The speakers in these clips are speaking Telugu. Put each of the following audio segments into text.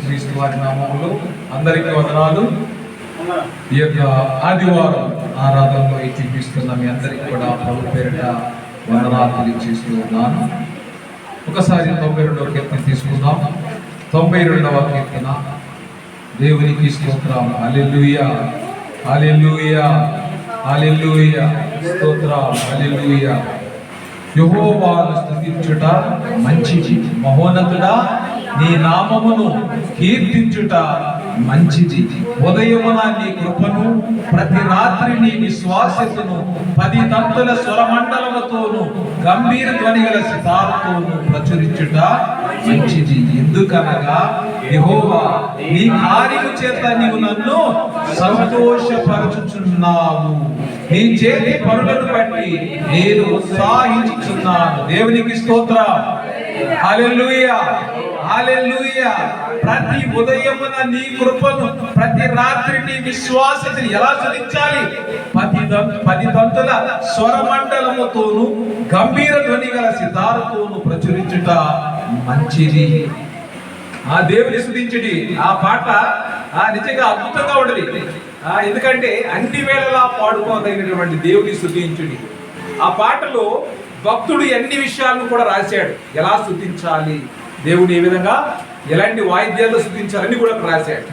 యేసుక్రీస్తు వారి నామములో అందరికీ వందనాలు. ఈ యొక్క ఆదివారం ఆరాధనలో చూపిస్తున్న మీ అందరికీ కూడా ప్రభు పేరిట వందనాలు తెలియజేస్తూ ఉన్నాను. ఒకసారి 92వ కీర్తన తీసుకుందాం. 92వ కీర్తన. దేవునికి స్తోత్రం. హల్లెలూయా, హల్లెలూయా, హల్లెలూయా, స్తోత్రం, హల్లెలూయా. యెహోవాను స్తుతించుట మంచిది, మహోన్నతుడా నీ నామమును కీర్తించుట మంచిది. ఉదయమున నీ కృపను, ప్రతి రాత్రి నీ విశ్వాసతను 10 తంతుల స్వరమండలముతోను గంభీర ధ్వని గల సితారుతోను ప్రచురించుట మంచిది. ఎందుకనగా యెహోవా నీ కార్యము చేత నీవు నన్ను సంతోషపరచుచున్నావు. నీ చేతి పనులను బట్టి నేను ఉత్సాహించుచున్నాను. దేవునికి స్తోత్రం. హల్లెలూయా, హల్లెలూయా. ప్రతి ఉదయమున నీ కృపను, ప్రతి రాత్రి నీ విశ్వాసతను ఎలా స్తుతించాలి? 10 తంతుల స్వరమండలముతోను గంభీర ధ్వని గల సితారుతోను ప్రచురించుట మంచిది. ఆ దేవుని స్తుతించుడి. ఆ పాట నిజంగా అద్భుతంగా ఉండదు. ఎందుకంటే అన్ని వేళలా పాడుకోదగినటువంటి దేవుని స్తుతించుడి. ఆ పాటలో భక్తుడు అన్ని విషయాలను కూడా రాశాడు. ఎలా స్తుతించాలి, దేవుని ఏ విధంగా ఎలాంటి వాయిద్యాల్లో స్తుతించాలని కూడా రాశాడు.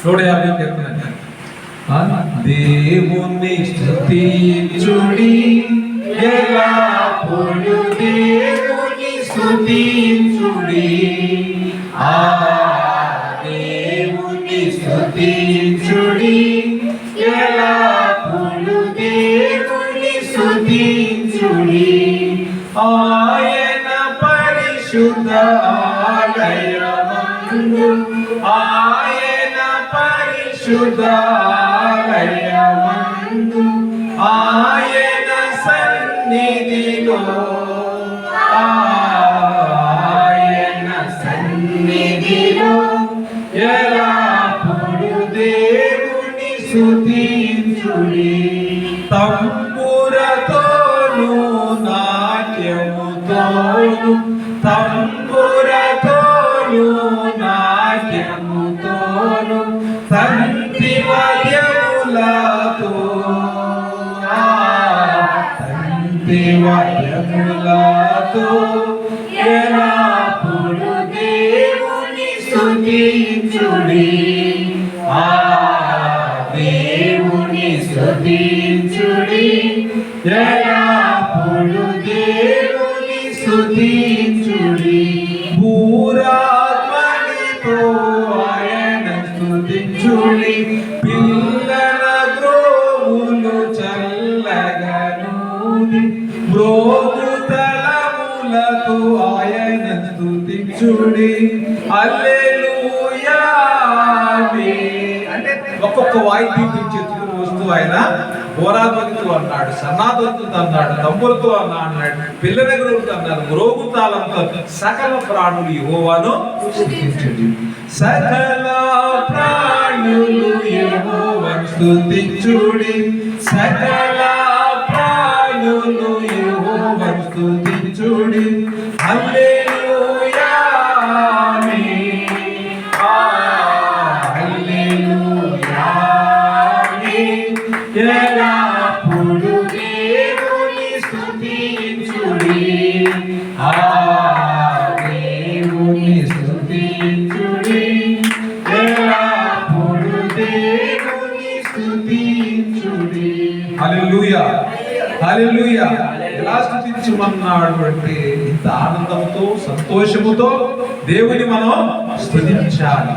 150 కీర్తన. దేవుని స్తుతించుడి ఎల్లప్పుడూ, దేవుని స్తుతించుడి. దేవుని స్తుతించుడి ఎల్లప్పుడూ, దేవుని స్తుతించుడి. ఆయన పరిశుద్ధ ఆలయమందు, ఆయన పరిశుద్ధ ఆలయమందు, ఆయన సన్నిధిలో, ఆయన సన్నిధిలో ఎల్లప్పుడూ దేవుని స్తుతించుడి. తంబురతోను నాట్యముతోను, తంబురతోను నాట్యముతోను, తంతి వాద్యములతో, తంతి వాద్యములతో ఎల్లప్పుడూ దేవుని స్తుతించుడి. దేవుని స్తుతించుడి ఎల్లప్పుడూ, దేవుని స్తుతించుడి. భూరాత్మనితో ఆయన స్తుతించుడి. పిల్లల ద్రోవులు చల్లగనూది, మ్రోగుతలములతో ఆయన స్తుతించుడి. హల్లెలూయా. అంటే ఒక్కొక్క వాయిద్యం చెప్పుకుని వస్తూ ఆయన బోరాధ్వనితో అన్నాడు, సన్నాధ్వనితో అన్నాడు, తంబులతో అన్నాడు, పిల్లల గురువుతో అన్నాడు, మ్రోగుతాళంతో సకల ప్రాణులు యెహోవాను స్తుతించుడి. సకల ప్రాణులు యెహోవాను స్తుతించుడి. సకల ప్రాణులు యెహోవాను స్తుతించుడి. హల్లెలూయా. ఎల్లప్పుడూ దేవుని స్తుతించుడి. దేవుని స్తుతించుడి ఎల్లప్పుడూ, దేవుని స్తుతించుడి. హల్లెలూయా, హల్లెలూయా. ఎలా స్తుతించమన్నాడు అంటే ఇంత ఆనందంతో, సంతోషముతో దేవుని మనం స్తుతించాలి.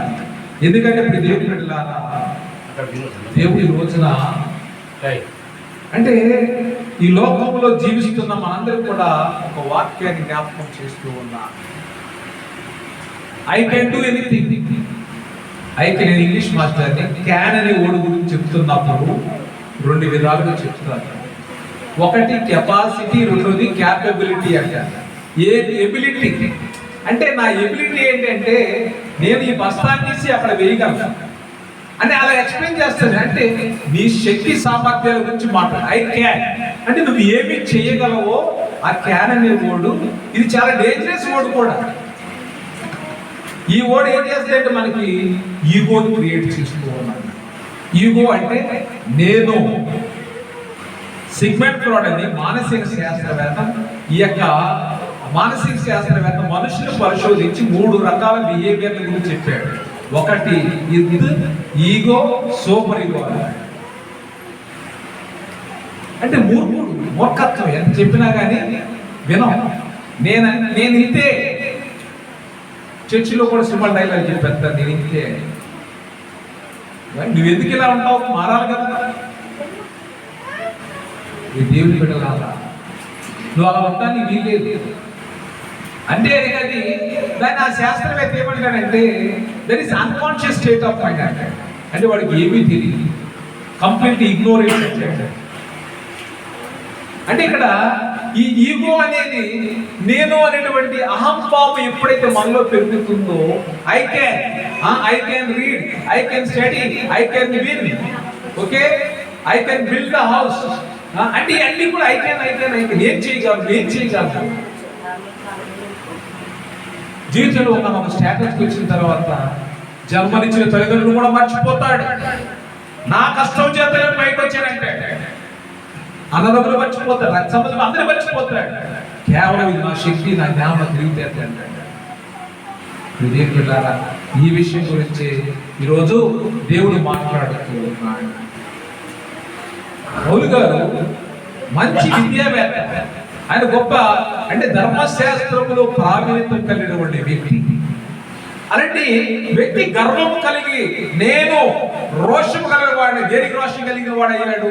ఎందుకంటే ఇప్పుడు దేవుని బిడ్డలారా, దేవుడి రోజున అంటే ఈ లోకంలో జీవిస్తున్న మనందరూ కూడా ఒక వాక్యాన్ని జ్ఞాపకం చేస్తూ ఉన్నా. I can do anything. నేను ఇంగ్లీష్ మాస్టర్ని. క్యాన్ అనే ఓడి గురించి చెప్తున్నప్పుడు 2 విధాలుగా చెప్తాను. ఒకటి కెపాసిటీ, రెండోది క్యాపబిలిటీ. అంట ఏ ఎబిలిటీ అంటే నా ఎబిలిటీ ఏంటంటే నేను ఈ బస్తాన్ని తీసి అక్కడ వేయగలను అని అలా ఎక్స్ప్లెయిన్ చేస్తాను. అంటే నీ శక్తి సామర్థ్యాల గురించి మాట్లాడు. ఐ క్యాన్ అంటే నువ్వు ఏమి చేయగలవో ఆ క్యాన్ అనే వర్డ్ ఇది చాలా డేంజరస్ వర్డ్ కూడా. ఈ వర్డ్ ఏం చేస్తాడంటే మనకి ఈగోని క్రియేట్ చేస్తూ ఉన్నాడు. ఈగో అంటే నేను. సిగ్మెంట్ ఫ్రాయిడ్ అని మానసిక శాస్త్రవేత్త, ఈ యొక్క మానసిక శాస్త్రవేత్త మనుషులు పరిశోధించి 3 రకాల బిహేవియర్ల గురించి చెప్పాడు. ఒకటి ఇది ఈగో, సూపర్ ఈగో అంటే మూర్ఖత్వం. ఎంత చెప్పినా కానీ వినం. నేను ఇంతే. చర్చిలో కూడా సింబల్ డైలాగ్ చెప్పేస్తాను, నేను ఇంతే. నువ్వు ఎందుకు ఇలా ఉంటావు? మారాలి కదా. ఈ దేవుని బిడ్డలారా, నువ్వు అలా ఉంటాను వీల్లేదు అంటే అది దాన్ని ఆ శాస్త్రవేత్త ఏమంటాడంటే that is unconscious state of mind అంటే వాడికి ఏమీ తెలియదు, కంప్లీట్ ఇగ్నోరెన్స్ అంటే ఇక్కడ ఈ ఈగో అనేది నేను అనేటువంటి అహంభావం ఎప్పుడైతే మనలో పెరుగుతుందో I can read, I can study, I can win, okay, I can build the house అంటే అన్ని కూడా ఐ కెన్ ఏం చేయగలను. జీవితంలో ఒక స్టేటస్కి వచ్చిన తర్వాత జన్మనిచ్చిన తల్లిదండ్రులు కూడా మర్చిపోతాడు. నా కష్టం చేత బయటకు వచ్చానంటే అన్నదమ్ములు మర్చిపోతాడు, రక్త సంబంధం అందరూ మర్చిపోతాడు. కేవలం ఇది నా శక్తి, నా జ్ఞానం తిరిగితే అంటాడు. ఈ విషయం గురించి ఈరోజు దేవుడు మాట్లాడుతూ ఉన్నాడు. పౌలు గారు మంచి విద్యావేత్త, ఆయన గొప్ప అంటే ధర్మశాస్త్రములో ప్రావీణ్యం కలిగినటువంటి వ్యక్తి. అలాంటి వ్యక్తి గర్వం కలిగి నేను రోషం కలిగిన వాడిని, దేనికి రోషం కలిగిన వాడు అయ్యాడు?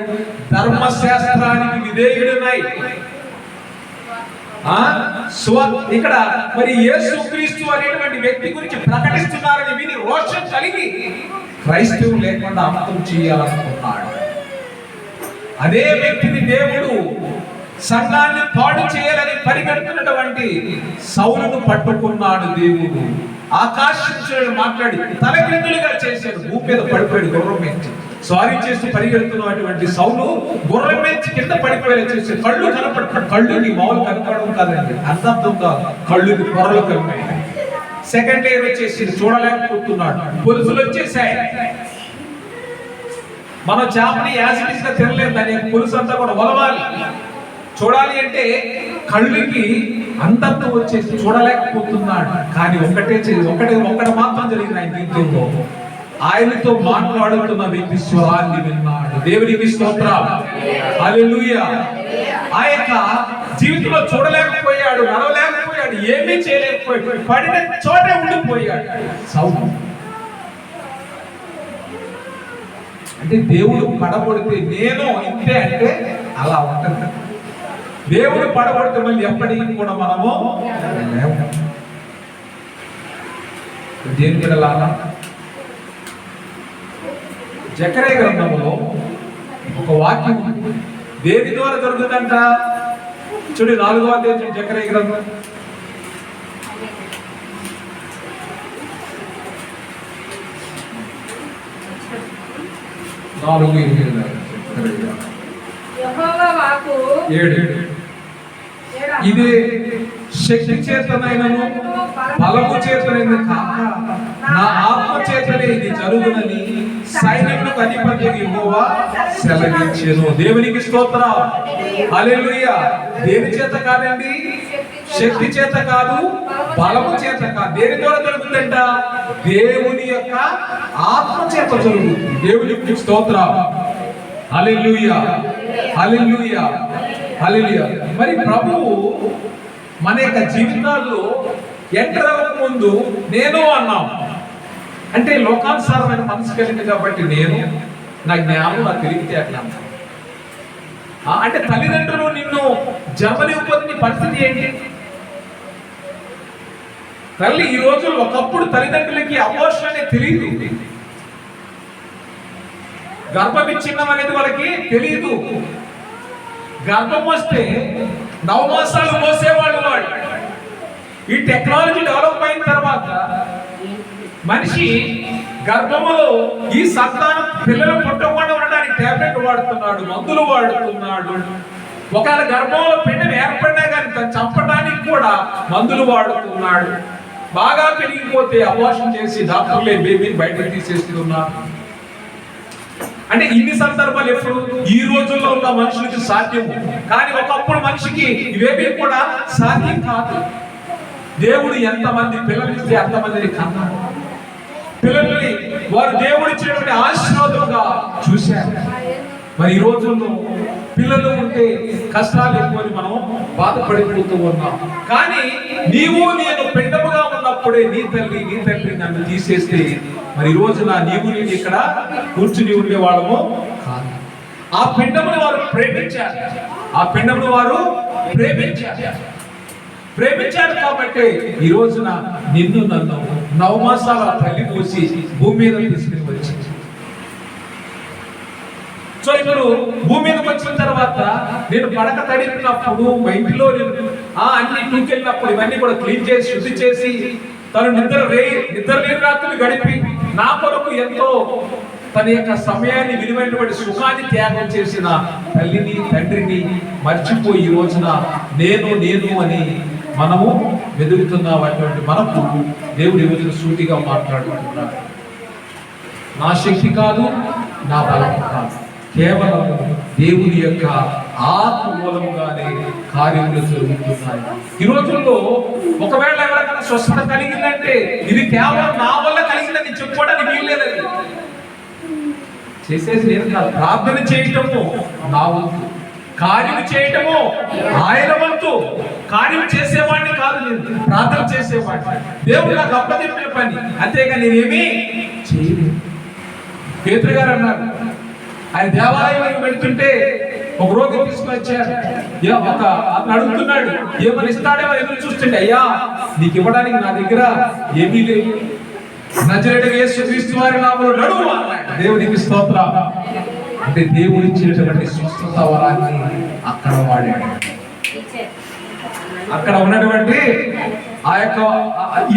ధర్మశాస్త్రానికి విధేయుడునై. ఇక్కడ మరి యేసుక్రీస్తు అనేటువంటి వ్యక్తి గురించి ప్రకటిస్తున్నారని విని రోషం కలిగి క్రైస్తవం లేకుండా అంతం చేయాలనుకున్నాడు. అదే వ్యక్తిని దేవుడు సంఘాన్ని పాడు చేయాలని పరిగెడుతున్నటువంటి సౌలును పట్టుకున్నాడు. దేవుడు ఆకాశించాడు, మాట్లాడి తలకిందులుగా చేశాడు. భూమి మీద పడిపోయాడు గుర్రం మీద. సారీ చేస్తూ పరిగెడుతున్నటువంటి సౌలు గుర్రం మీద కింద పడిపోయేలా చేశాడు. కళ్ళు కనపడుతున్నాడు. కళ్ళుని మామూలు కనపడడం కాదండి, అర్థం కాదు, కళ్ళుని పొరలు కనిపాయి. సెకండ్ ఇయర్ వచ్చేసి చూడలేకపోతున్నాడు. పొలుసులు వచ్చేసాయి. మనం చేపని యాసిడిస్ గా తినలేదు, దాని పులుసు అంతా కూడా ఒలవాలి. చూడాలి అంటే కళ్ళుకి అంతత్వం వచ్చేసి చూడలేకపోతున్నాడు. కానీ ఒకటి మాత్రం జరిగింది ఆయన జీవితంలో. ఆయనతో మాట్లాడుతున్న వ్యక్తి స్వరాన్ని విన్నాడు. దేవునికి స్తోత్రం, హల్లెలూయా. ఆ యొక్క జీవితంలో చూడలేకపోయాడు, నడవలేకపోయాడు, ఏమీ చేయలేకపోయాడు, పడిన చోటే ఉండిపోయాడు. సౌలు అంటే దేవుడు పడబడితే నేను ఇంతే అంటే అలా ఉంటుంది. దేవుడు పడబడితే మళ్ళీ ఎప్పటికీ కూడా మనము దేనికి వెళ్ళాలా? జకర్యా గ్రంథంలో ఒక వాక్యం దేని ద్వారా జరుగుతుందంట చూడు. 4వ అధ్యాయం జకర్యా గ్రంథం 4:8 ఇదే శక్తి చేతనైనను బలము చేతనైన కాక నా ఆత్మ చేతనే ఇది జరుగునని సైన్యములకు అధిపతి యెహోవా సెలవిచ్చెను. దేవునికి స్తోత్రం, హల్లెలూయా. దేని చేత కాదండి? శక్తి చేత కాదు, బలము చేత కాదు. దేని ద్వారా జరుగుతుందంట? దేవుని యొక్క ఆత్మ చేత జరుగుతుంది. దేవునికి స్తోత్రం, హల్లెలూయా, హల్లెలూయా, హల్లెలూయా. మరి ప్రభువు మన యొక్క జీవితాల్లో ఎంటర్ అవ్వక ముందు నేను అన్నాం అంటే లోకానుసారమైన మనసు కలిగింది కాబట్టి నేను, నా జ్ఞానం, నా తెలివితే అట్లా అంటే తల్లిదండ్రులు నిన్ను జన్మనివ్వకపోతే నీ పరిస్థితి ఏంటి? తల్లి ఈ రోజు ఒకప్పుడు తల్లిదండ్రులకి అమోషన్ అనేది తెలియదు, గర్భవిచ్ఛిన్నం అనేది వాళ్ళకి తెలియదు. గర్భం వస్తే 9 మాసాలు మోసేవాళ్ళు వాడు. ఈ టెక్నాలజీ డెవలప్ అయిన తర్వాత మనిషి గర్భములో ఈ సంతానం పిల్లలు పుట్టకుండా ఉండడానికి టాబ్లెట్ వాడుతున్నాడు, మందులు వాడుతున్నాడు. ఒకవేళ గర్భంలో పిండం ఏర్పడినా కానీ తను చంపడానికి కూడా మందులు వాడుతున్నాడు. బాగా పెరిగిపోతే అబార్షన్ చేసి డాక్టర్లే బేబీని బయటకు తీసేస్తున్నారు. అంటే ఇన్ని సందర్భాలు ఎప్పుడు ఈ రోజుల్లో ఉన్న మనుషులకి సాధ్యము, కానీ ఒకప్పుడు మనిషికి ఇవేమీ కూడా సాధ్యం కాదు. దేవుడు ఎంతమంది పిల్లలు ఇస్తే అంతమందిని కన్నారు. పిల్లల్ని వారు దేవుడు ఇచ్చినటువంటి ఆశీర్వాదంగా చూశారు. మరి ఈ రోజుల్లో పిల్లలు ఉంటే కష్టాలు ఎక్కువని మనం బాధపడిపోతూ ఉన్నాం. కానీ నీవు నేను పిండముగా ఉన్నప్పుడే నీ తల్లి నన్ను తీసేస్తే మరి ఈ రోజున నీవు నేను ఇక్కడ కూర్చుని ఉండేవాళ్ళము కాదు. ఆ పిండమును వారు ప్రేమించారు. ప్రేమించారు కాబట్టి ఈ రోజున నిన్ను నన్ను 9 మాసాల తల్లి పోసి భూమి మీద తీసుకుని వచ్చింది. సో ఇప్పుడు భూమి మీదకి వచ్చిన తర్వాత నేను పడక తడిపినప్పుడు మా ఇంట్లో నేను అన్ని టూకెళ్ళినప్పుడు ఇవన్నీ కూడా క్లీన్ చేసి శుద్ధి చేసి తను నిద్ర లేని రాత్రులు గడిపి నా కొరకు ఎంతో తన యొక్క సమయాన్ని విలువైనటువంటి సుఖాన్ని త్యాగం చేసిన తల్లిని తండ్రిని మర్చిపోయి ఈ రోజున నేను అని మనము వెతుకుతున్నాం. అటువంటి మనకు దేవుడు ఈ రోజున సూటిగా మాట్లాడుకుంటున్నాడు. నా శక్తి కాదు, నా బలం కాదు, కేవలం దేవుని యొక్క ఆత్మ మూలంగానే కార్యములు జరుగుతున్నాయి. ఈ రోజుల్లో ఒకవేళ ఎవరికైనా స్వస్థత కలిగిందంటే ఇది కేవలం నా వల్ల కలిగిందని చెప్పుకోవడానికి వీల్లేదండి. చేసేది నేను కాదు. ప్రార్థన చేయటము నా వంతు, కార్యం చేయటము ఆయన వంతు. కార్యం చేసేవాడిని కాదు, నేను ప్రార్థన చేసేవాడిని. దేవుడు నాకు అప్పచెప్పిన పని, అంతేగా నేనేమీ చేయలేదు. పేతురు గారు అన్నారు, ఆయన దేవాలయం వెళ్తుంటే ఒక రోగి తీసుకుని వచ్చారు. అతను అడుగుతున్నాడు, ఏమని ఇస్తాడేమో ఎదురు చూస్తుంటే, అయ్యా నీకు ఇవ్వడానికి నా దగ్గర ఏమీ లేదు, నజరేయుడైన యేసుక్రీస్తు వారి నామములో నడువు అన్నాడు. దేవునికి స్తోత్రం. అంటే దేవుడు ఇచ్చినటువంటి స్వస్థత వరాన్ని అక్కడ వాడాడు. అక్కడ ఉన్నటువంటి ఆ యొక్క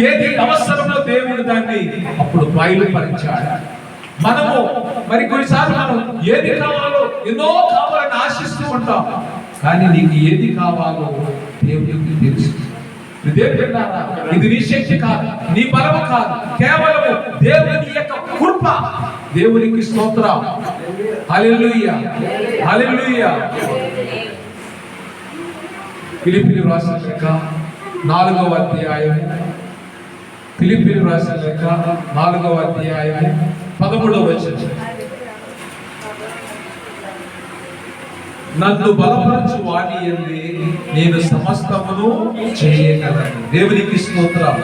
ఏది అవసరంలో దేవుడు దాన్ని అప్పుడు బయలుపరిచాడు. మనము మరి కొన్నిసార్లు మనం ఏది కావాలో ఎన్నో కావాలని ఆశిస్తూ ఉంటాం, కానీ నీకు ఏది కావాలో దేవుడికి తెలుసు. ఇది నీ శక్తి కాదు, నీ బలము కాదు, కేవలం దేవుని యొక్క కృప. దేవునికి స్తోత్రం. హల్లెలూయా, హల్లెలూయా. ఫిలిప్పీయులకు రాసిన లేఖ 4వ అధ్యాయం, ఫిలిప్పీయులకు రాసిన లేఖ 4వ అధ్యాయం 13వ వచనం. నన్ను బలపరచు వాని యందే నేను సమస్తమును చేయగలను. దేవునికి స్తోత్రం.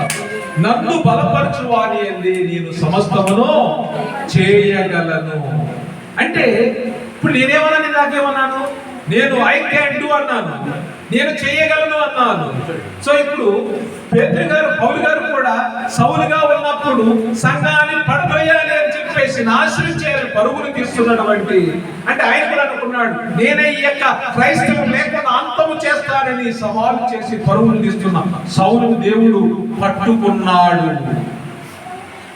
నన్ను బలపరచు వాని యందే నేను సమస్తమును చేయగలను. అంటే ఇప్పుడు నేనేమన్నాను, నాకేమన్నాను? నేను ఐ క్యాన్ డూ అన్నాను, నేను చేయగలను అన్నాను. సో ఇప్పుడు పేతురు గారు, పౌలు గారు కూడా సౌలుగా ఉన్నప్పుడు సంఘాన్ని పడవేయాలి అని చెప్పేసి నాశనం చేయాలి పరుగులు తీస్తున్నటువంటి, అంటే ఆయన కూడా అనుకున్నాడు నేనే ఈ యొక్క క్రైస్తవం లేకుండా అంతము చేస్తానని సవాలు చేసి పరుగులు తీస్తున్న సౌలు దేవుడు పట్టుకున్నాడు.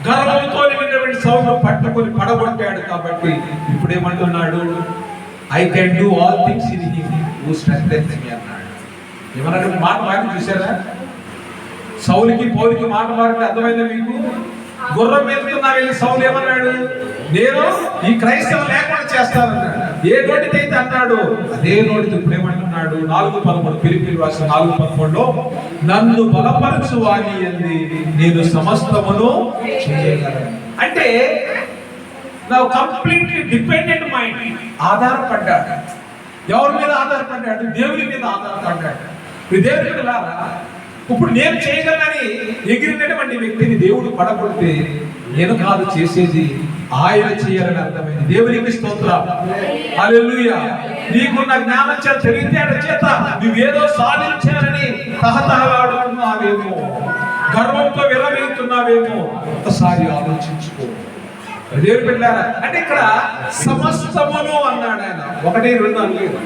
గర్వంతో నిండినటువంటి సౌలు పట్టుకొని పడగొట్టాడు. కాబట్టి ఇప్పుడు ఏమంటున్నాడు? I can do all things in him who strengthens me అన్నాడు. ఏమన్నాడు? మాట మారి చూసారా? సౌలుకి పౌలుకి మాట మారితే అర్థమైందా మీకు? గుర్రం మీదకున్నా వెళ్ళి సౌలు ఏమన్నాడు? నేను ఈ క్రైస్తవం లేకుండా చేస్తానన్నాడు. ఏ నోటికైతే అన్నాడు అదే నోటితో ఇప్పుడు ఏమంటున్నాడు? 4:13 ఫిలిప్పీయులకు రాసిన 4:13లో నన్ను బలపరచు వాని యందు నేను సమస్తమును చేయగలను. అంటే నా కంప్లీట్లీ డిపెండెంట్ మైండ్, ఆధారపడ్డాడు. ఎవరి మీద ఆధారపడ్డాడు? దేవుని మీద ఆధారపడ్డాడు. దేవుని మీద ఇప్పుడు నేను చేయగలనని ఎగిరినటువంటి వ్యక్తిని దేవుడు పడగొడితే నేను కాదు చేసేది, ఆయన చేయాలని అర్థమైంది. దేవునికి స్తోత్రం. హల్లెలూయా. నీకున్న జ్ఞానం చేత, తెలివితేటల చేత నువ్వేదో సాధించాలని తహతహలాడుతున్నావేమో, గర్వంతో విరవీగుతున్నావేమో, ఒకసారి ఆలోచించుకో. దేవుని బిడ్డలారా, అంటే ఇక్కడ సమస్తమును అన్నాడు ఆయన. 1, 2 అనలేదు.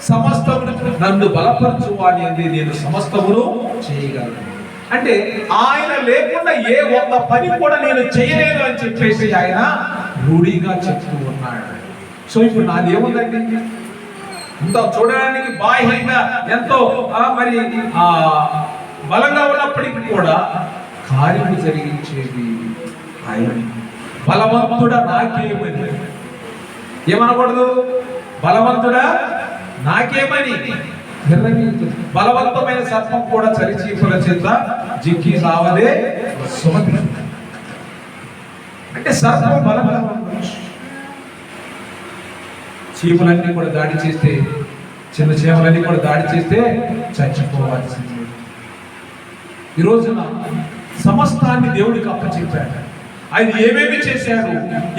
సమస్తమును నన్ను బలపరచు వాని యందు నేను సమస్తమును చేయగలను. అంటే ఆయన లేకుండా ఏ ఒక్క పని కూడా నేను చేయలేను అని చెప్పేసి ఆయన రూఢిగా చెప్తూ ఉన్నాడు. సో ఇప్పుడు నాది ఏముందండి? ఇంత చూడడానికి బాహ్యంగా ఎంతో మరి బలంగా ఉన్నప్పటికీ కూడా కార్యము జరిగించేది ఆయన. బలవంతుడా నాకేమని ఏమనకూడదు, బలవంతుడా నాకేమని. బలవంతమైన సర్పం కూడా చలిచీపుల చేత జిక్కి సావదే సుమతి. అంటే సర్పం బలంగా ఉండొచ్చు, చీమలన్నీ కూడా దాడి చేస్తే, చిన్న చీమలన్నీ కూడా దాడి చేస్తే చచ్చిపోవాల్సింది. ఈ రోజున సమస్తాన్ని దేవుడికి అప్పచెప్పాడు. ఆయన ఏమేమి చేశాడు,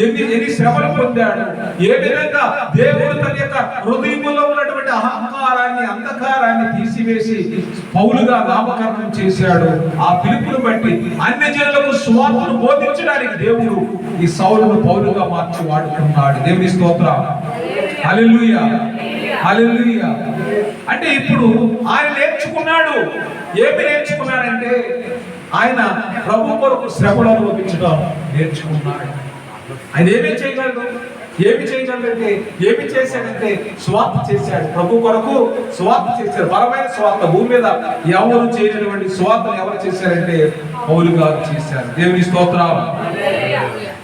ఎన్ని శ్రమలు పొందాడు, ఏ విధంగా దేవుడు తన యొక్క హృదయంలో ఉన్నటువంటి అహంకారాన్ని, అంధకారాన్ని తీసివేసి పౌలుగా నామకరణం చేశాడు. ఆ పిలుపును బట్టి అన్యజనులకు సువార్తను బోధించడానికి దేవుడు ఈ సౌలును పౌలుగా మార్చి వాడుకున్నాడు. దేవుని స్తోత్రం, హల్లెలూయా, హల్లెలూయా. అంటే ఇప్పుడు ఆయన నేర్చుకున్నాడు. ఏమి నేర్చుకున్నాడంటే ఆయన ప్రభు కొరకు శ్రమలు అనుభవించడం నేర్చుకున్నాడు. ఆయన ఏమి చేయగలడు, ఏమి చేశాడంటే స్వార్థ చేశాడు. ప్రభు కొరకు స్వార్థ చేశాడు, బలమైన స్వార్థ. భూమి మీద ఎవరు చేయనటువంటి స్వార్థను ఎవరు చేశారంటే పౌలు గారు చేశారు. దేవుని స్తోత్రం.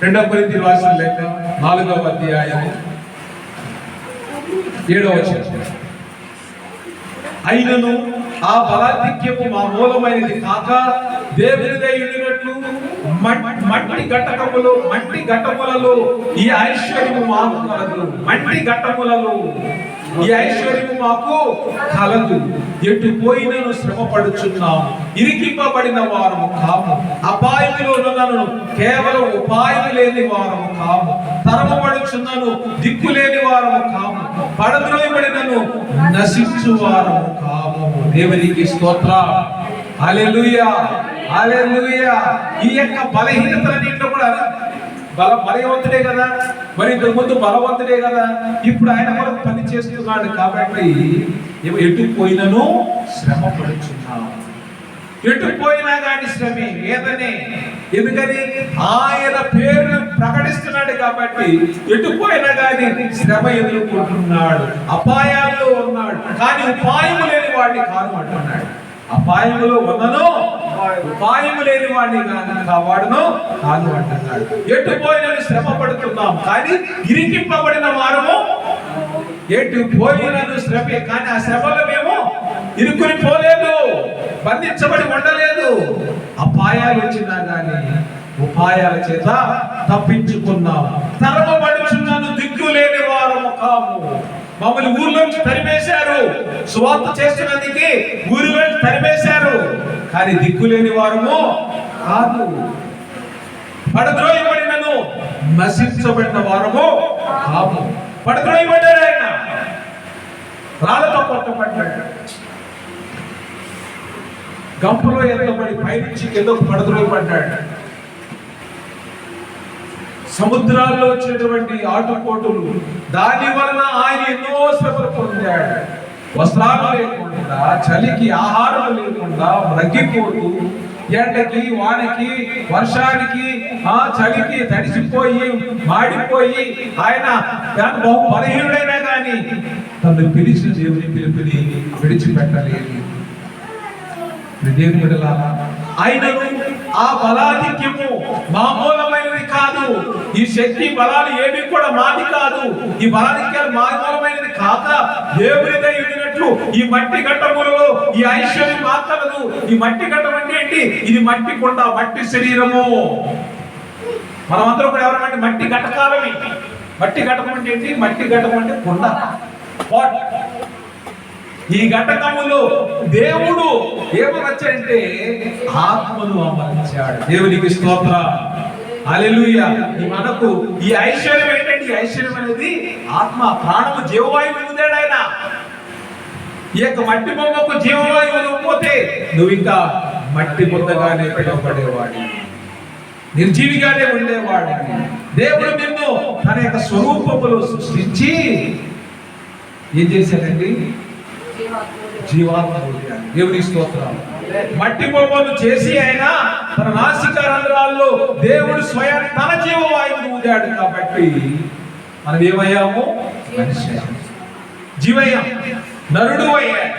2 కొరింథీయులకు రాసిన లేఖ 4వ అధ్యాయం 7వ వచనం. అయినను ఆ బలాధిక్యము మా మూలమైనది కాక దేవునిదై ఉండినట్లు మట్టి ఘట్టములలో ఈ ఐశ్వర్యము మాకు కలదు. మట్టి ఘట్టములలో ఈ ఐశ్వర్యము మాకు కలదు. ఎటు పోయినను శ్రమ పడుచున్నాము, ఇరికింపబడిన వారము కాము. అపాయములో నన్ను కేవలం ఉపాయం లేని వారము కాము. తరమబడుచున్నాను, దిక్కు లేని వారము కాము. పడద్రోయబడినను నశించు వారము కాము. దేవునికి స్తోత్రం, హల్లెలూయా, హల్లెలూయా. ఈ యొక్క బలహీనతలన్నింటిలో కూడా బలవంతుడే కదా, మరి ఇంతకు ముందు బలవంతుడే కదా, ఇప్పుడు ఆయన కొరకు పని చేస్తున్నాడు. కాబట్టి ఎటు పోయినను శ్రమ పడుచున్నాము. ఎటు పోయినా కానీ శ్రమే, వేదనే. ఎందుకని ఆయన పేరు ప్రకటిస్తున్నాడు కాబట్టి ఎటు పోయినా కానీ శ్రమ ఎదుర్కొంటున్నాడు, అపాయాల్లో ఉన్నాడు. కానీ ఉపాయము లేని వాడిని కాదు అంటున్నాడు. అపాయములో ఉన్నను ఉపాయము లేని వాడిని కావాడును కాదు అంటున్నాడు. ఎటు పోయిన శ్రమ పడుతున్నాం కానీ ఇరికింపబడిన వారము. ఎటు పోయినను శ్రమే, కానీ ఆ శ్రమలో మేము ఇరుకుని పోలేదు, బంధించబడి ఉండలేదు. అపాయాలు వచ్చినా కానీ ఉపాయాల చేత తప్పించుకున్నాం. తరమబడుచున్నాను, దిక్కు లేని వారము కాము. మమ్మల్ని ఊర్లోంచి తరిమేశారు, సువార్త చేస్తున్నందుకు ఊరిలోంచి తరిమేశారు, కానీ దిక్కులేని వారము కాదు. పడద్రోయబడినను నశించబడిన వారము కాము. పడద్రోయబడ్డాడు ఆయన, రాళ్ళతో కొట్టబడ్డాడు, గంపలో ఎత్తబడి పైనుంచి కిందకు పడద్రోయబడ్డాడు. సముద్రాల్లో వచ్చినటువంటి ఆటుపోటులు, దాని వలన ఆయన ఎన్నో శ్రమలు పొందాడు. వస్త్రాలు లేకుండా, చలికి ఆహారం లేకుండా మ్రగ్గిపోతూ, ఎండకి, వానకి, వర్షానికి, చలికి తడిసిపోయి మాడిపోయి ఆయన బహు బలహీనుడైనా కానీ తను పిలిచిన దేవుని పిలుపుని విడిచిపెట్టలేదు. దేవుని బిడ్డలారా, ఆయనను ఆ బలాధిక్యము మామూలమైనది కాదు. ఈ శక్తి బలాలు ఏవి కూడా మాది కాదు. ఈ బలాధిక్యాలు మామూలమైనది కాక దేవునిదై ఉండినట్లు ఈ మట్టి ఘట్టములలో ఈ ఐశ్వర్యం మాత్రదు. ఈ మట్టి ఘట్టం అంటే ఏంటి? ఇది మట్టి కొండ, మట్టి శరీరము. మనమందరం కూడా ఎవరంటే మట్టి ఘటకాలమే. మట్టి ఘటకం అంటే ఏంటి? మట్టి ఘటకం అంటే కొండ. ఈ ఘటకములో దేవుడు ఏమనొచ్చాడంటే ఆత్మను అమర్చాడు. దేవునికి స్తోత్రం, హల్లెలూయా. మనకు ఈ ఐశ్వర్యం ఏంటంటే, ఈ ఐశ్వర్యం అనేది ఆత్మ, ప్రాణము, జీవవాయువు ఇవ్వదాడు ఆయన. ఈ యొక్క మట్టి బొమ్మకు జీవవాయువు ఇవ్వకపోతే నువ్వు ఇంకా మట్టి బుద్ధగానే పిలువబడేవాడి, నిర్జీవిగానే ఉండేవాడి. దేవుడు నిన్ను తన యొక్క స్వరూపములో సృష్టించి ఏం చేశాడండి? జీవాత్మ. దేవుని స్తోత్రం. మట్టి బొమ్మను చేసి ఆయన తన నాసికా రంధ్రాల్లో దేవుడు స్వయం తన జీవవాయువును ఊదాడు. కాబట్టి మనం ఏమయ్యాము? జీవయ్యాం, నరుడు అయ్యాడు,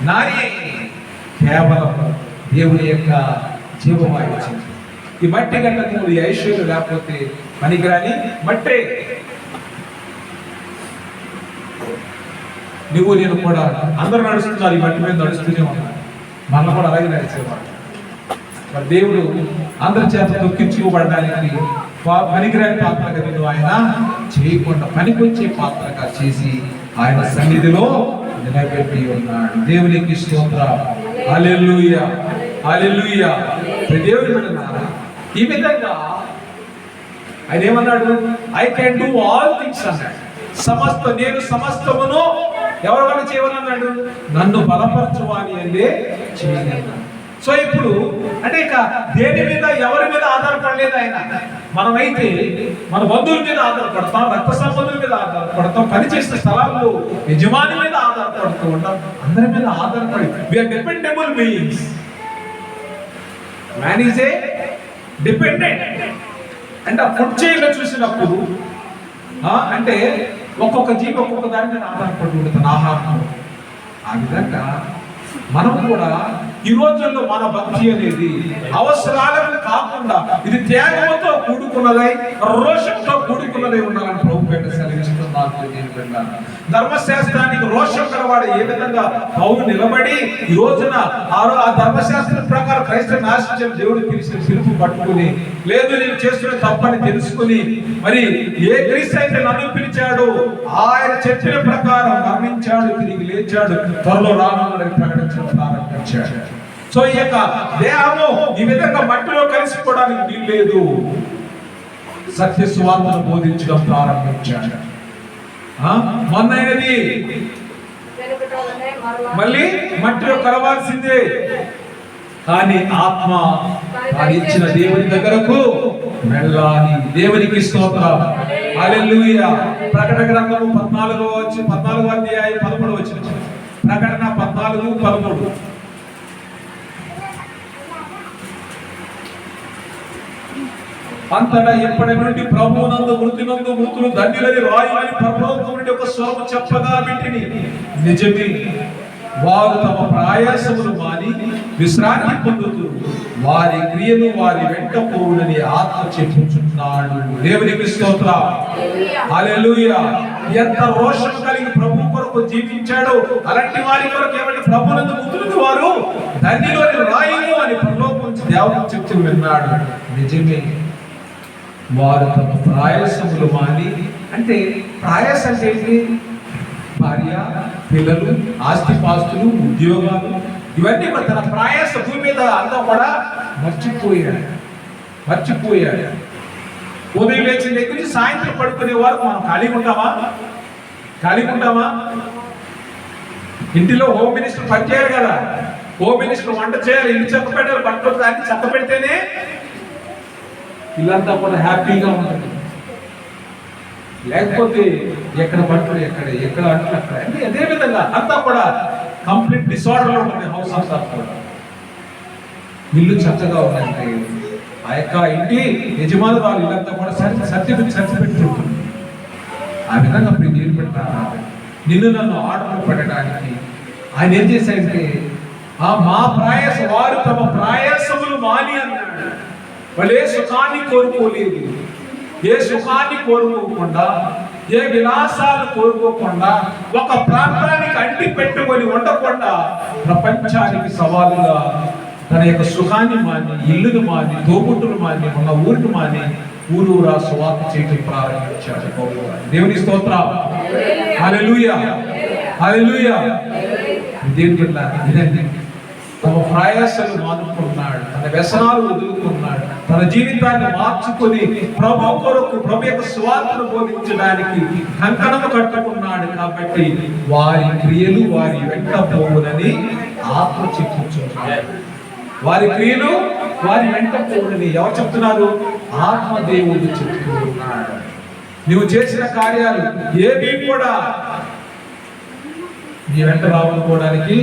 నారి. కేవలం దేవుని యొక్క జీవవాయువు ఇచ్చింది. ఈ మట్టి గంటకు ఈ ఐశ్వర్యం లేకపోతే పనికిరాని మట్టే. నువ్వు నేను కూడా అందరూ నడుస్తున్నారు, ఈ మట్టి మీద నడుస్తూనే ఉన్నారు, మనం కూడా అలాగే నడిచేవాడు. మరి దేవుడు అందరి చేత తొక్కించుకోబడడానికి పనికిరాని పాత్రగా నేను ఆయన చేయకుండా పనికొచ్చే పాత్రగా చేసి ఆయన సన్నిధిలో నిలబెట్టి ఉన్నాడు. దేవునికి స్తోత్రం. హల్లెలూయా, హల్లెలూయా. దేవుడు విన్నారా? ఈ విధంగా ఆయన ఏమన్నాడు? I can do all things అన్నాడు. నేను సమస్తమును ఎవరి వల్ల చేయవలన్నాడు? నన్ను బలపరచువాని అంటే చేయలేను. సో ఇప్పుడు అంటే ఇక దేని మీద ఎవరి మీద ఆధారపడలేదు ఆయన. మనమైతే మన బంధువుల మీద ఆధారపడతాం, రక్త సంబంధుల మీద ఆధారపడతాం, పనిచేసిన స్థలాల్లో యజమాని మీద ఆధారపడుతూ ఉంటాం, అందరి మీద ఆధారపడి we are dependable beings. Man is a dependent. అంటే ఆ ఫుడ్ చైన్లో చూసినప్పుడు అంటే ఒక్కొక్క జీవి ఒక్కొక్క దాని మీద ఆధారపడి ఉంటుంది ఆహారం. ఆ విధంగా మనం కూడా ఈ రోజుల్లో మన భక్తి అనేది అవసరాలకు కాకుండా ఇది త్యాగంతో కూడుకున్నదై రోషంతో కూడుకున్నదై ఉండాలని ప్రభుపేట సెలవిస్తున్నారు. ధర్మశాస్త్రానికి రోషం గలవాడు ఏ విధంగా పౌరు నిలబడి ఈ రోజున ఆ ధర్మశాస్త్రం ప్రకారం క్రైస్తవ నాశించిన దేవుడు పిలిచిన పిలుపు పట్టుకుని, లేదు నేను చేస్తున్న తప్పని తెలుసుకుని, మరి ఏ క్రీస్తు అయితే నన్ను పిలిచాడు ఆయన చెప్పిన ప్రకారం గమనించాడు, తిరిగి లేచాడు, త్వరలో రానున్నాడని ప్రకటించడం ప్రారంభించాడు. సో ఈ యొక్క దేహము ఈ విధంగా మట్టిలో కలిసిపోవడానికి వీలు లేదు. సత్య సువార్తను బోధించడం ప్రారంభించాడు. మొన్నైనది మళ్ళీ మట్టిలో కలవాల్సిందే, కానీ ఆత్మ తాను ఇచ్చిన దేవుని దగ్గరకు వెళ్ళాలి. దేవునికి స్తోత్రం. హల్లెలూయా. ప్రకటన గ్రంథము 14వ అధ్యాయం 13వ వచనం. ప్రకటన 14:13. అంతటా ఎప్పటి నుండి ప్రభువునందు మృతులు ధన్యులని రాయమని పరలోకం నుండి ఒక స్వరము చెప్పగా వింటిని. నిజమే, వారు తమ ప్రయాసములు మాని విశ్రాంతి పొందుతూ వారి క్రియలు వారి వెంట పోవునని ఆత్మ చెప్పుచున్నాడు. దేవునికి స్తోత్రం. హల్లెలూయా. ఎంత రోషం కలిగి ప్రభు కొరకు జీవించాడో అలాంటి వారి కొరకు ఏమంటే ప్రభువునందు మృతులు వారు ధన్యులని రాయము అని పరలోకం నుంచి దేవుడు చెప్తూ విన్నాడు. నిజమే, వారు తమ ప్రయాసములు మాని. అంటే ప్రయాస అంటే ఏంటి? భార్య, పిల్లలు, ఆస్తిపాస్తులు, ఉద్యోగాలు, ఇవన్నీ తన ప్రయాస భూమి మీద అంతా కూడా మర్చిపోయాడు. ఉదయం లేచిన దగ్గర నుంచి సాయంత్రం పడుకునే వరకు మనం ఖాళీగా ఉంటామా? ఇంటిలో హోమ్ మినిస్టర్ పని చేయాలి కదా, హోమ్ మినిస్టర్ వంట చేయాలి, ఇల్లు చెత్త పెట్టాలి, బట్టలు దాన్ని చెత్త పెడితేనే ఇల్లంతా కూడా హ్యాపీగా ఉంటుంది. లేకపోతే ఎక్కడ బట్టలు ఎక్కడ అంటులు అక్కడ అదే విధంగా అంతా కూడా కంప్లీట్ డిసార్డర్ లో ఉంటుంది. హౌస్ అంతా కూడా ఇల్లు చక్కగా ఉందంటే ఆ యొక్క ఇంటి యజమానురాలు ఇల్లంతా కూడా సర్ది పెట్టుకుంటుంది. ఆ విధంగా మీరు నీరు పెట్టినా నిన్ను నన్ను ఆర్డర్ పెట్టడానికి ఆయన ఏం చేశాడంటే మా ప్రయాస వారు తమ ప్రయాసములు మాని అన్నాడు. వాళ్ళు ఏ సుఖాన్ని కోరుకోలేదు, ఏ సుఖాన్ని కోరుకోకుండా, ఏ విలాసాలు కోరుకోకుండా, ఒక ప్రాంతానికి అంటి పెట్టుకొని ఉండకుండా ప్రపంచానికి సవాలుగా తన యొక్క సుఖాన్ని మాని, ఇల్లును మాని, తోబుట్టును మాని, ఉన్న ఊరిని మాని ఊరూరా సువార్త చేయడం ప్రారంభించాడు. దేవుని స్తోత్రం. హల్లెలూయా, హల్లెలూయా. దేవుని తమ ప్రయాసాలు మానుకున్నాడు, తన వ్యసనాలు వదులుకున్నాడు, తన జీవితాన్ని మార్చుకొని ప్రభు కొరకు ప్రభు యొక్క సువార్తను బోధించడానికి కంకణము కట్టుకున్నాడు. కాబట్టి వారి క్రియలు వారి వెంట పోవునని ఆత్మ చెప్పుచున్నాడు. వారి క్రియలు వారి వెంట పోవునని ఎవరు చెప్తున్నారు? ఆత్మ దేవుడు చెప్తూ ఉన్నాడు. నువ్వు చేసిన కార్యాలు ఏవి కూడా నీ వెంట రావడానికి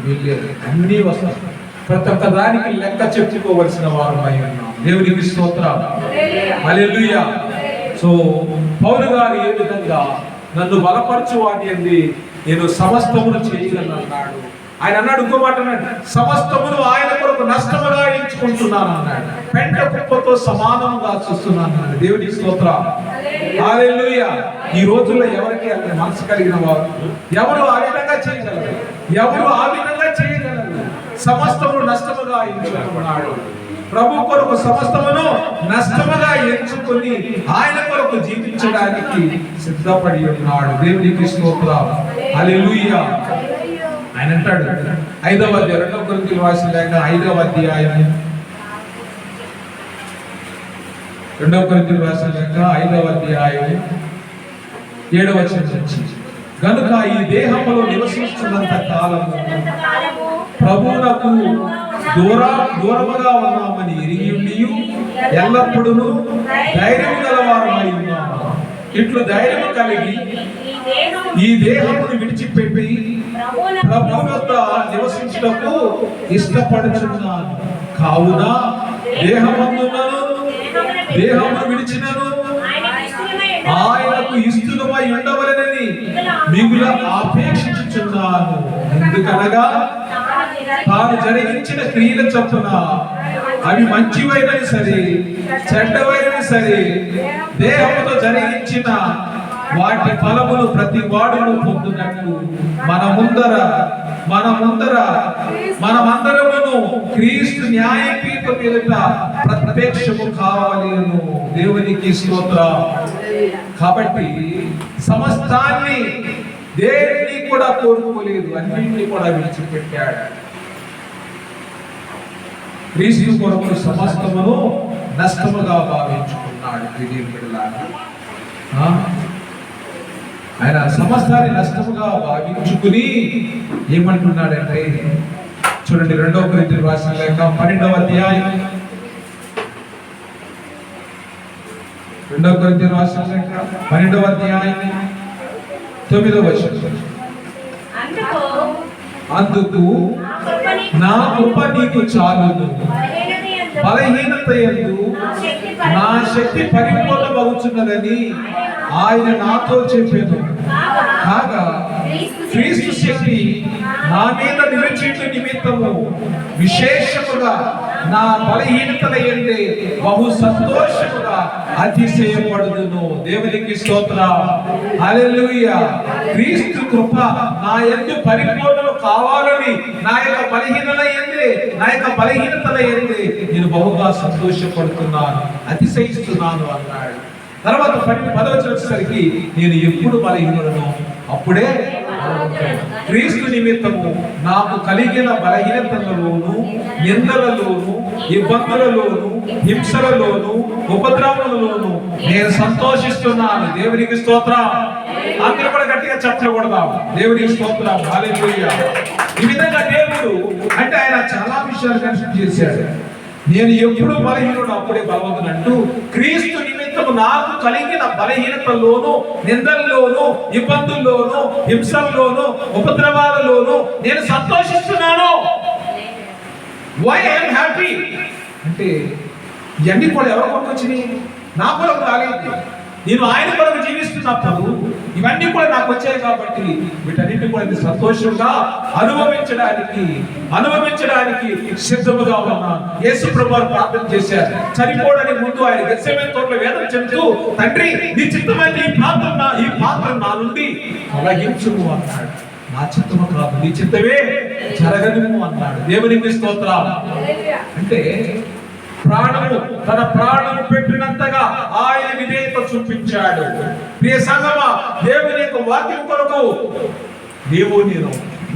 వీల్లేదు, అన్నీ వస్తాయి. ప్రతి ఒక్క దానికి లెక్క చెప్పుకోవలసిన వారమై ఉన్నాం. దేవునికి స్తోత్రం. హల్లెలూయా. సో పౌలు గారు ఏ విధంగా నన్ను బలపరచు వాటి అంది నేను సమస్తమును చేయగలను అన్నాడు. ఆయన అన్నాడు, ఇంకో మాట అన్నాడు, సమస్తమును ఆయన కొరకు నష్టముగా ఎంచుకుంటున్నాను అన్నాడు. పెంట కుప్పతో సమానంగా చూస్తున్నాను అన్నాడు. దేవునికి స్తోత్రం. హల్లెలూయా. ఈ రోజుల్లో ఎవరికి అక్కడ మనసు కలిగిన వారు ఎవరు ఆ విధంగా చేయగలరు? ఎవరు ఆ విధంగా చేయగలరు? సమస్తమును నష్టముగా ఎంచుకున్నాడు. ప్రభు కొరకు సమస్తమును నష్టముగా ఎంచుకొని ఆయన కొరకు జీవించడానికి సిద్ధపడి ఉన్నాడు. దేవునికి స్తోత్రం. హల్లెలూయా. ఆయన అంటాడు 5వ అధ్యాయం 2 కొరింథీయులకు రాసిన లేఖ 5వ అధ్యాయం 2 కొరింథీయులకు రాసిన లేఖ 5వ అధ్యాయం 7వ వచనం నుంచి, గనుక ఈ దేహములో నివసిస్తున్నంత కాలము ప్రభువునకు దూరముగా ఉన్నామని ఎరిగియుండియు ఎల్లప్పుడూ ధైర్యము గలవారమై ఉన్నాము. ఇట్లు ధైర్యము కలిగి ఈ దేహమును విడిచిపెట్టి ప్రభువు వద్ద నివసించుటకు ఇష్టపడుచున్నాను. కావున దేహమును విడిచినను ఆయనకు ఇష్టమై ఉండవలెనని మిగుల ఆపేక్షించుచున్నాను. ఎందుకనగా తాను జరిగించిన క్రియల చొప్పున అవి మంచివైనవి సరే చెడ్డవైనవి సరే దేహముతో జరిగించిన వాటి ఫలములు ప్రతి వాడును పొందునట్లు మనమందరమును క్రీస్తు న్యాయపీఠం ఎదుట ప్రత్యక్షము కావాలను. దేవునికి స్తోత్రం. కాబట్టి సమస్తాన్ని దేన్ని కూడా కోరుకోలేదు, అన్నింటినీ కూడా విడిచిపెట్టాడు. క్రీస్తు కొరకు సమస్తమును నష్టముగా భావించుకున్నాడు. ఆయన సమస్తాన్ని నష్టముగా భావించుకుని ఏమంటున్నాడంటే, చూడండి 2 కొరింథీయులకు రాసిన లేఖ 12వ అధ్యాయం 2 కొరింథీయులకు రాసిన లేఖ 12వ అధ్యాయం 9వ వచనం, అందుకు నా కృప నీకు చాలును, బలహీనత యందు నా శక్తి పరిపూర్ణమగుచున్నదని ఆయన నాతో చెప్పాను. కాగా క్రీస్తు శక్తి నా మీద నిలిచేట నిమిత్తము విశేషముగా నా బలహీనతల యందే బహు సంతోషముగా అతిశయపడుదును. దేవునికి స్తోత్రం. హల్లెలూయా. క్రీస్తు కృప నా యందు పరిపూర్ణము కావాలని నా యొక్క బలహీనతల యందే నేను బహుగా సంతోషపడుతున్నాను, అతిశయిస్తున్నాను అన్నాడు. తర్వాత 10వ వచనం వచ్చేసరికి, నేను ఎప్పుడు బలహీనుడను అప్పుడే క్రీస్తు నిమిత్తము నాకు కలిగిన బలహీనతలలోను, నిందలలోను, ఇబ్బందులలోను, హింసలలోను, ఉపద్రవములలోను నేను సంతోషిస్తున్నాను. దేవునికి స్తోత్రం. అందరూ కూడా గట్టిగా చప్పట్లు కొడదాం. దేవునికి స్తోత్రం. హల్లెలూయా. ఈ విధంగా దేవుడు అంటే ఆయన చాలా విషయాలు కన్సిడర్ చేశాడు. నేను ఎప్పుడు బలహీనుడు అప్పుడే బలవంతునంటూ క్రీస్తు నిమిత్తము నాకు కలిగిన బలహీనతల్లోను, నిందల్లోను, ఇబ్బందుల్లోను, హింసల్లోను, ఉపద్రవాలలోను నేను సంతోషిస్తున్నాను. వై ఐఎమ్ హ్యాపీ అంటే ఇవన్నీ కూడా ఎవరి కొరకు వచ్చినాయి? నా కొరకు రాలేదు. నేను ఆయన కొరకు జీవిస్తున్నప్పుడు ఇవన్నీ కూడా నాకు వచ్చాయి. కాబట్టి వీటన్నిటి కూడా సంతోషంగా అనుభవించడానికి సిద్ధముగా ఉన్నాను. యేసు ప్రభువు ప్రార్థన చేశారు. చనిపోవడానికి ముందు ఆయన గెత్సేమనే తోటలో వేదన చెబుతూ, తండ్రి నీ చిత్తమైతే ఈ పాత్ర నా నుండి తొలగించుము అన్నాడు. నా చిత్తము కాదు, నీ చిత్తమే జరగను అన్నాడు. దేవునికి స్తోత్రం. అంటే తన ప్రాణము పెట్టినంతగా ఆయన విధేయత చూపించాడు. ప్రియ సంగమా, దేవుని యొక్క వాక్యం కొరకు నేను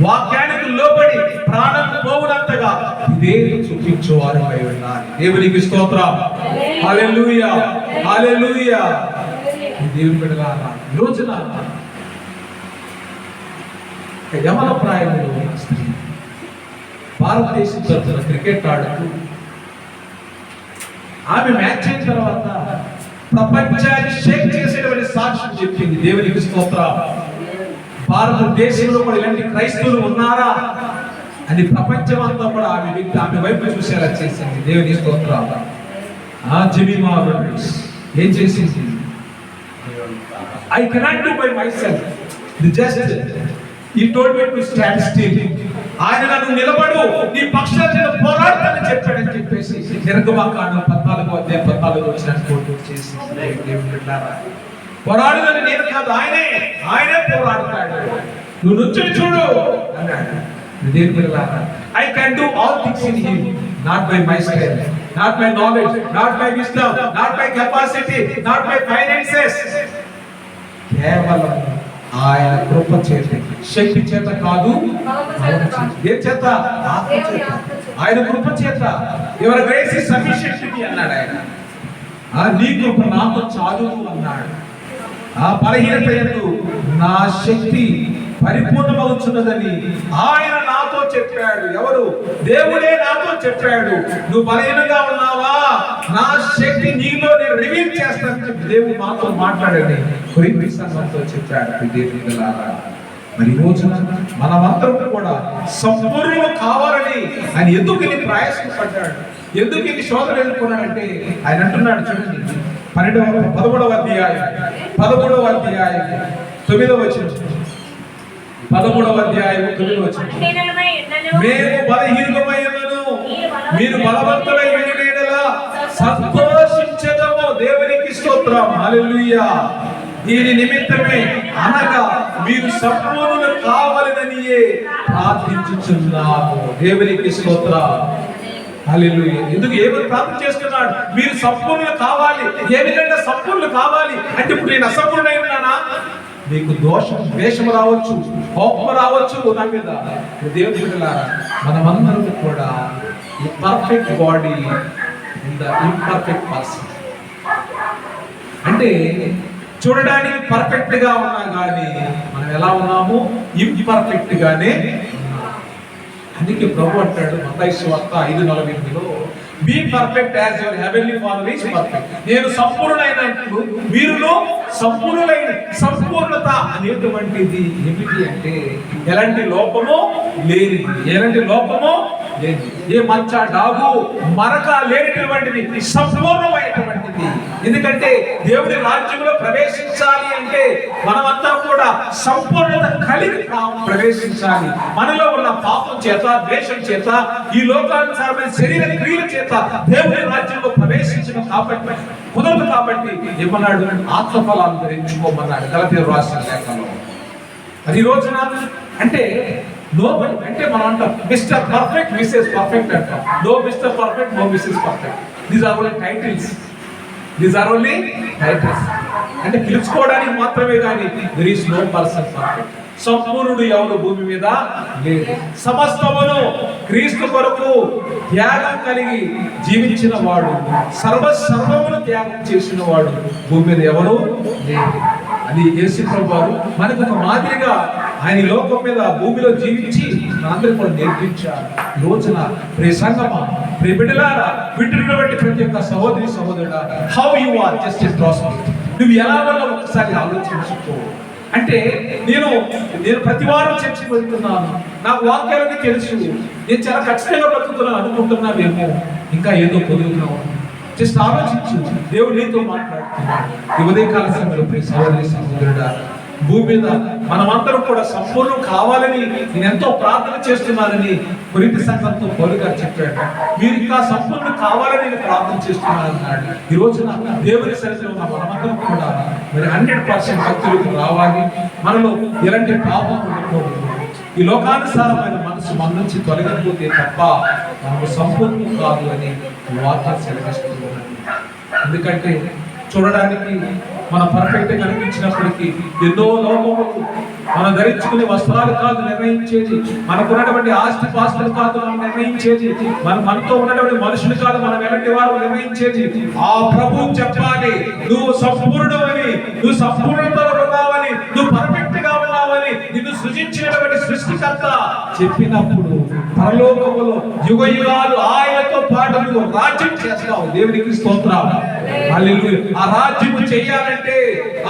వాక్యానికి లోబడి ప్రాణం పోవునంతగా విధేయత చూపించేవారు అయి ఉన్నారు. దేవునికి స్తోత్రం. హల్లెలూయా, హల్లెలూయా. దేవుని బిడ్డలారా, ఈ రోజున యమల ప్రాయంలో ఉన్న స్త్రీ భారతదేశం తరఫున క్రికెట్ ఆడుతూ ఆమె మ్యాచ్ అయిన తర్వాత ప్రపంచాన్ని షేక్ చేసేటువంటి సాక్ష్యం చెప్పింది. దేవునికి స్తోత్రం. భారతదేశంలో కూడా ఇలాంటి క్రైస్తవులు ఉన్నారా అని ప్రపంచం అంతా కూడా ఆమె వైపు చూసేలా చేసింది. దేవునికి స్తోత్రం. జెమిమా రోడ్రిగ్స్ ఏం చేసింది? I cannot do by myself. He told me to stand still ఆయన నన్ను నిలబడు, నీ పక్షాన్ని నేను పోరాడతానని చెప్పాడని చెప్పేసి నిర్గమకాండం 14వ అధ్యాయం 14 వచనాన్ని కోట్ చేసి పోరాడుదని నేను కాదు, ఆయనే పోరాడతాడు, నువ్వు నుంచుని చూడు అన్నాడు. I can do all things in him, not by my strength, not by knowledge, not by wisdom, not by capacity, not by finances. కేవలం ఆయన కృప చేత, శక్తి చేత కాదు, ఏ చేత? ఆయన కృప చేత. Your grace is sufficient to me అన్నాడు ఆయన. నీ కృప నాకు చాలును అన్నాడు. ఆ బలహీనత యందు నా శక్తి పరిపూర్ణమవుతున్నదని ఆయన నాతో చెప్పాడు. ఎవరు? దేవుడే నాతో చెప్పాడు. నువ్వు బలహీనంగా ఉన్నావా, నా శక్తి నీలో నేను రివీల్ చేస్తానని చెప్పి దేవుడు నాతో మాట్లాడండి కొరింథీ సంఘంతో చెప్పాడు. మరి ఈ రోజున మనమందరం కూడా సంపూర్ణం కావాలని ఆయన ఎందుకు ఇన్ని ప్రయాసపడ్డాడు, ఎందుకు ఇన్ని శోధన ఎదుర్కొన్నాడంటే ఆయన అంటున్నాడు చూడండి, 11వ అధ్యాయం 9వ వచనం, 13వ అధ్యాయం 9వ వచనం, మేము బలహీనమైనను మీరు బలవంతులై ఉండేలా సంతోషించెదము. దేవునికి స్తోత్రం, హల్లెలూయా. దీని నిమిత్తమే అనగా మీరు సంపూర్ణులు కావాలనియే ప్రార్థించుచున్నాము. దేవునికి స్తోత్రం, హల్లెలూయా. ఎందుకు ఏమని ప్రార్థన చేస్తున్నాడు? మీరు సంపూర్ణులు కావాలి. ఏ విధంగా సంపూర్ణులు కావాలి అంటే, ఇప్పుడు నేను అసంపూర్ణై ఉన్నానా? మీకు ద్వేషం రావచ్చు, కోపం రావచ్చు నా మీద. దేవుని బిడ్డలారా, మనమందరం కూడా ఈ perfect body in the imperfect person. అంటే చూడడానికి పర్ఫెక్ట్ గా ఉన్నా కానీ మనం ఎలా ఉన్నాము? ఇంపర్ఫెక్ట్ గానే. అందుకే ప్రభు అంటాడు మత్తయి సువార్త 5:48లో, be perfect as your heavenly father is perfect. నేను సంపూర్ణులైనట్లు మీరును సంపూర్ణులైన. సంపూర్ణత అనేటువంటిది ఏమిటి అంటే ఎలాంటి లోపము లేనిది, ఎలాంటి లోపము లేనిది, ఏ మచ్చ డాగు మరక లేనటువంటిది, సంపూర్ణమైనటువంటిది. ఎందుకంటే దేవుని రాజ్యంలో ప్రవేశించాలి అంటే మనమంతా కూడా సంపూర్ణత కలిగి ప్రవేశించాలి. మనలో ఉన్న పాపం చేత, ద్వేషం చేత, ఈ లోకానుసారమైన శరీర క్రియల చేత దేవుని రాజ్యంలో ప్రవేశించడం కాబట్టి కుదరదు. కాబట్టి ఏమన్నాడు? ఆత్మఫలాలు ధరించుకోమన్నాడు గలతీయులకు రాసిన లేఖలో. అది రోజున అంటే అంటే మనం అంటాం మిస్టర్ పర్ఫెక్ట్, మిస్సెస్ పర్ఫెక్ట్ అంటాం. No Mr perfect, no Mrs perfect. These are only titles. అంటే పిలుచుకోవడానికి మాత్రమే కానీ there is no person perfect. సంపూర్ణుడు ఎవరు భూమి మీద లేదు. సమస్తమును క్రీస్తు కొరకు త్యాగం కలిగి జీవించిన వాడు, సర్వమును త్యాగం చేసిన వాడు భూమి మీద ఎవరు లేదు. అది యేసు ప్రభువారు మనకు ఒక మాదిరిగా ఆయన లోకం మీద భూమిలో జీవించి మనందరికీ కూడా నేర్పించారు. ఈ రోజున ప్రియ సంగమా, ప్రియ బిడ్డలారా, వింటున్నటువంటి ప్రతి ఒక్క సహోదరి సహోదరుడా, how you are just prospect. నువ్వు ఎలా ఉన్నావు ఒకసారి ఆలోచించుకో. అంటే నేను ప్రతి వారం చర్చకి వెళ్తున్నాను, నాకు వాక్యాలన్నీ తెలుసు, నేను చాలా ఖచ్చితంగా బ్రతుకుతున్నాను అనుకుంటున్నావేమో, ఇంకా ఏదో పొదుగుతున్నావు. జస్ట్ ఆలోచించు, దేవుడు నీతో మాట్లాడుతున్నాడు. ఈ ఉదయకాల సమయంలో ప్రియ సహోదరి సహోదరుడా, భూమి మీద మనమందరం కూడా సంపూర్ణం కావాలని నేను ఎంతో ప్రార్థన చేస్తున్నానని కొరింథీ సంఘంతో పౌలు గారు చెప్పాడు. మీరు ఇంకా సంపూర్ణం కావాలని నేను ప్రార్థన చేస్తున్నాను అన్నాడు. ఈ రోజున దేవుని సన్నిధిలో ఉన్న మనమందరం కూడా మరి 100% భక్తులకు రావాలి. మనలో ఎలాంటి పాపం ఉండకూడదు. ఈ లోకానుసారమైన మనసు మన నుంచి తొలగిపోతే తప్ప మనకు సంపూర్ణం కాదు అని వార్త సెలవిస్తున్నాను. ఎందుకంటే చూడడానికి మన పర్ఫెక్ట్ కనిపించినప్పటికీ ఎన్నో లోపములు, మనం ధరించుకునే వస్త్రాలు కాదు నిర్ణయించేది, మనకున్నటువంటి ఆస్తి పాస్తులు కాదు మనం నిర్ణయించేది, మనతో ఉన్నటువంటి మనుషులు కాదు మనం ఎలాంటి వారు నిర్ణయించేది. ఆ ప్రభువు చెప్పాలి, నువ్వు సంపూర్ణుడు అని, నువ్వు సంపూర్ణతలో ఉన్నావని, నువ్వు పర్ఫెక్ట్ గా ఉన్నావని నిన్ను సృజించినటువంటి సృష్టికర్త చెప్పినప్పుడు పరలోకములో యుగయుగాలు ఆయనతో పాటు నువ్వు రాజ్యం చేస్తావు. దేవునికి స్తోత్రం, హల్లెలూయా. ఆ రాజ్యం చేయాలంటే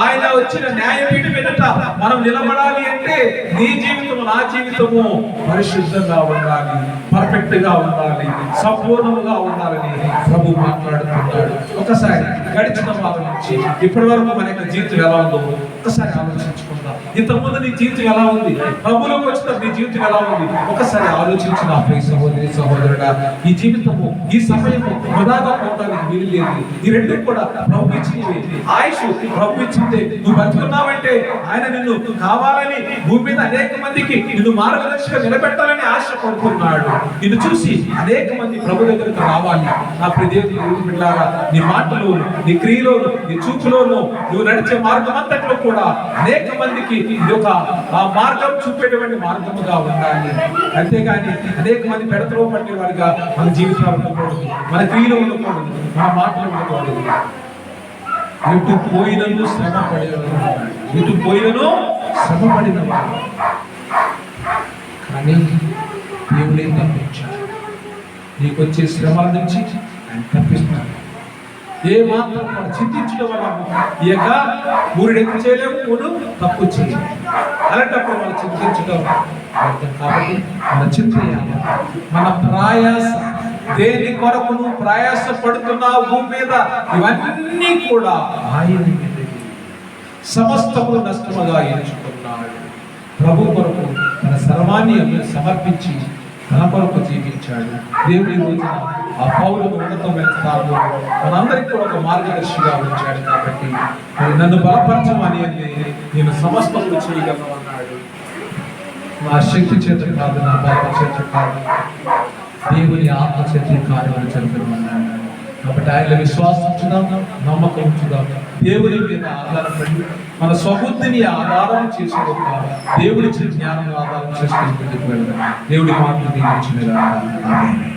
ఆయన వచ్చిన న్యాయపీఠం ఎదుట మనం నిలబడాలి అంటే నీ జీవితము నా జీవితము పరిశుద్ధంగా ఉండాలి, పర్ఫెక్ట్ గా ఉండాలి, సంపూర్ణంగా ఉండాలని ప్రభు మాట్లాడుతున్నాడు. ఒకసారి గడిచిన వారం నుంచి ఇప్పటి వరకు మన యొక్క జీవితం ఎలా ఉందో ఒకసారి ఆలోచించుకుందాం. ఇంతకుముందు నీ జీవితం ఎలా ఉంది, ప్రభువులోకి వచ్చిన నీ జీవితం ఎలా ఉంది, ఒకసారి ఆలోచించిన ప్రియ సహోదరి సహోదరుడా. ఈ జీవితము, ఈ సమయము వృధాగా పోవడానికి వీలు లేదు. ఈ రెండు కూడా ప్రభు ఇచ్చినవి. ఆయుష్ ప్రభు ఇచ్చిందే. నువ్వు బతుకున్నావంటే ఆయన నిన్ను కావాలని భూమి మీద అనేక మందికి నిన్ను మార్గదర్శిగా నిలబెట్టాలని ఆశపడుతున్నాడు. నిన్ను చూసి అనేక మంది ప్రభు దగ్గరకు రావాలి. నా ప్రియ దేవుని బిడ్డలారా, నీ మాటలోను, నీ క్రియలోను, నీ చూపులోను, నువ్వు నడిచే మార్గం అంతట్లో కూడా అనేక మందికి ఇది ఒక మార్గం చూపేటువంటి మార్గముగా ఉండాలి. అంతేగాని అనేక మంది పెడతలో పట్టే వారిగా మన జీవితాలు ఉండకూడదు, మన క్రియలు ఉండకూడదు, మన మాటలు ఉండకూడదు. ఇటు పోయినను శ్రమ పడేవారు, ఇటు పోయినను శ్రమ పడిన వారు. కానీ దేవుడే తప్పించాడు. నీకు వచ్చే శ్రమల నుంచి ఆయన తప్పిస్తున్నాడు. ఏ మాత్రం మనం చింతించడం వల్ల ఈ యొక్క ఊరిడెక్కి చేయలేము, ఊరు తప్పు చేయలేము. అలాంటప్పుడు మనం చింతించడం కాబట్టి మన చింతయాలి. మన ప్రయాస దేని కొరకు నువ్వు ప్రయాస పడుతున్నావు భూమి మీద, ఇవన్నీ కూడా ఆయన సమస్తము నష్టముగా ఎంచుకున్నాడు. ప్రభు కొరకు తన సర్వాన్ని సమర్పించి తన కొరకు జీవించాడు. దేవుడి రోజున ఆ పౌరులను ఉన్నతమైన స్థానంలో మనందరికీ కూడా ఒక మార్గదర్శిగా ఉంచాడు. కాబట్టి మరి నన్ను బలపరచమని నేను సమస్తము చేయగలను అన్నాడు. నా శక్తి చేత కాదు, నా బల చేత కాదు, దేవుని ఆత్మ చేత కార్యాలు జరపమన్నాడు. కాబట్టి ఆయన విశ్వాసించుదాం, నమ్మకం ఉంచుదాం. దేవుని మీద ఆధారపడి మన స్వబుద్ధిని ఆధారం చేసుకోక దేవుడి జ్ఞానం ఆధారం చేసుకుని ముందుకు వెళ్దాం. దేవుడి మాటలు దీవించిన